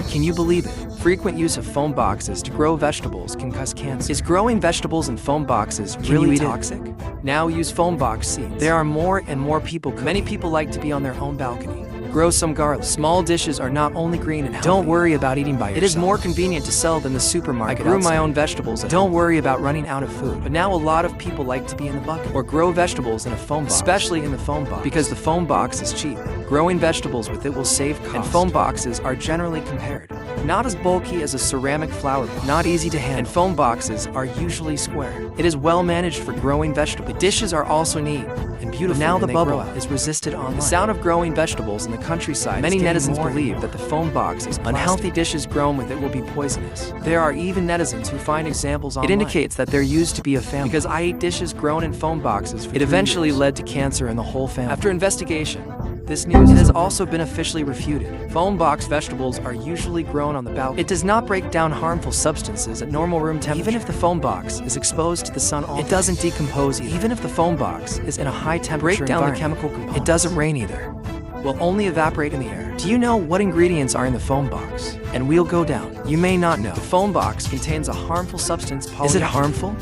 Can you believe it? Frequent use of foam boxes to grow vegetables can cause cancer. Is growing vegetables in foam boxes really toxic? Now use foam box seeds. There are more and more people cooking. Many people like to be on their own balcony. Grow some garlic. Small dishes are not only green and healthy. Don't worry about eating by yourself. It is more convenient to sell than the supermarket. I grew my own vegetables. Don't worry about running out of food. But now a lot of people like to be in the bucket or grow vegetables in a foam box, especially in the foam box, because the foam box is cheap. Growing vegetables with it will save cost. And foam boxes are generally compared not as bulky as a ceramic flower pot, not easy to handle, and foam boxes are usually square. It is well managed for growing vegetables. The dishes are also neat and beautiful. Now the bubble is resisted online. The sound of growing vegetables in the countryside. Many netizens believe that the foam box is plastic. Unhealthy dishes grown with it will be poisonous. There are even netizens who find examples online. It indicates that there used to be a family because I ate dishes grown in foam boxes for 3 years. It eventually led to cancer in the whole family. After investigation, this news has also been officially refuted. Foam box vegetables are usually grown on the balcony. It does not break down harmful substances at normal room temperature. Even if the foam box is exposed to the sun all day, it doesn't decompose either. Even if the foam box is in a high temperature break down the chemical components. It doesn't rain either. Will only evaporate in the air. Do you know what ingredients are in the foam box? And we'll go down. You may not know. The foam box contains a harmful substance, polyethylene. Is it harmful?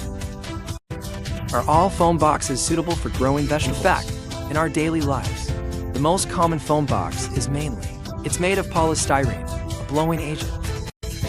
Are all foam boxes suitable for growing vegetables? In fact, in our daily lives, the most common foam box is mainly. It's made of polystyrene, a blowing agent.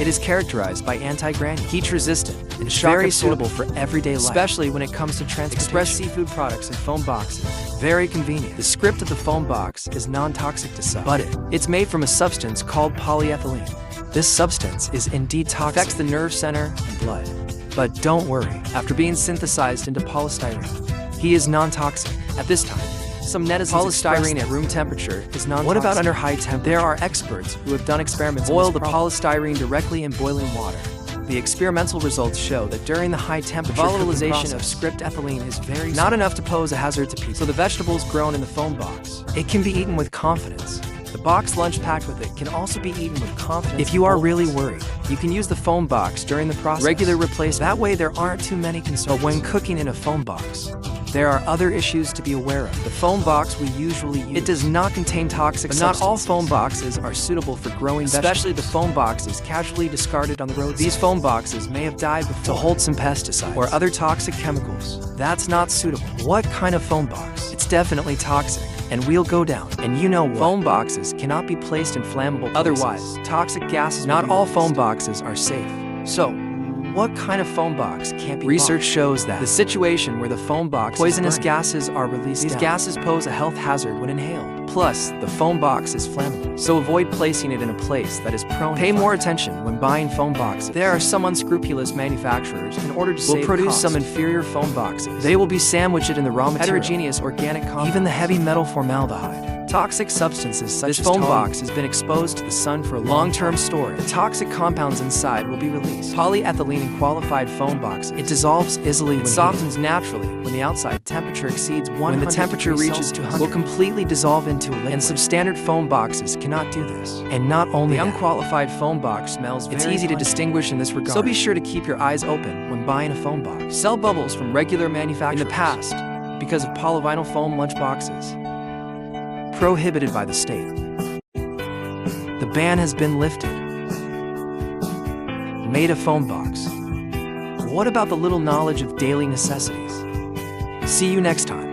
It is characterized by anti-granule, heat-resistant, and is very suitable for everyday life, especially when it comes to transportation. Express seafood products in foam boxes. Very convenient. The script of the foam box is non-toxic to some, but it's made from a substance called polyethylene. This substance is indeed toxic. It affects the nerve center and blood. But don't worry, after being synthesized into polystyrene, he is non-toxic. At this time, some netizens polystyrene at room temperature is non-toxic. What about under high temp? There are experts who have done experiments. Boil the polystyrene directly in boiling water. The experimental results show that during the high temperature, volatilization of script ethylene is very not enough to pose a hazard to people. So the vegetables grown in the foam box, it can be eaten with confidence. The box lunch packed with it can also be eaten with confidence. If you are really worried, you can use the foam box during the process. Regular replacement. That way there aren't too many concerns. But when cooking in a foam box, there are other issues to be aware of. The foam box we usually use, it does not contain toxic substances. But not all foam boxes are suitable for growing vegetables. Especially the foam boxes casually discarded on the road. These foam boxes may have died before to hold some pesticides or other toxic chemicals. That's not suitable. What kind of foam box? It's definitely toxic. And we'll go down. And you know what? Foam boxes cannot be placed in flammable places. Otherwise, toxic gases. Not all foam boxes are safe. So, what kind of foam box can't be Research shows that the situation where the foam box poisonous gases are released. These gases pose a health hazard when inhaled. Plus, the foam box is flammable, so avoid placing it in a place that is prone to fire. Pay more attention when buying foam boxes. There are some unscrupulous manufacturers in order to save produce some inferior foam boxes. They will be sandwiched in the raw material, heterogeneous organic compounds, even the heavy metal formaldehyde. Toxic substances such as foam box has been exposed to the sun for a long-term storage. The toxic compounds inside will be released. Polyethylene in qualified foam boxes. It dissolves easily when softens naturally when the outside temperature exceeds 100 When the temperature reaches 200, will completely dissolve into a liquid. And substandard foam boxes cannot do this. And not only the unqualified foam box smells very It's easy to distinguish in this regard. So be sure to keep your eyes open when buying a foam box. Sell bubbles from regular manufacturers. In the past, because of polyvinyl foam lunch boxes, prohibited by the state, the ban has been lifted. Made a foam box. What about the little knowledge of daily necessities? See you next time.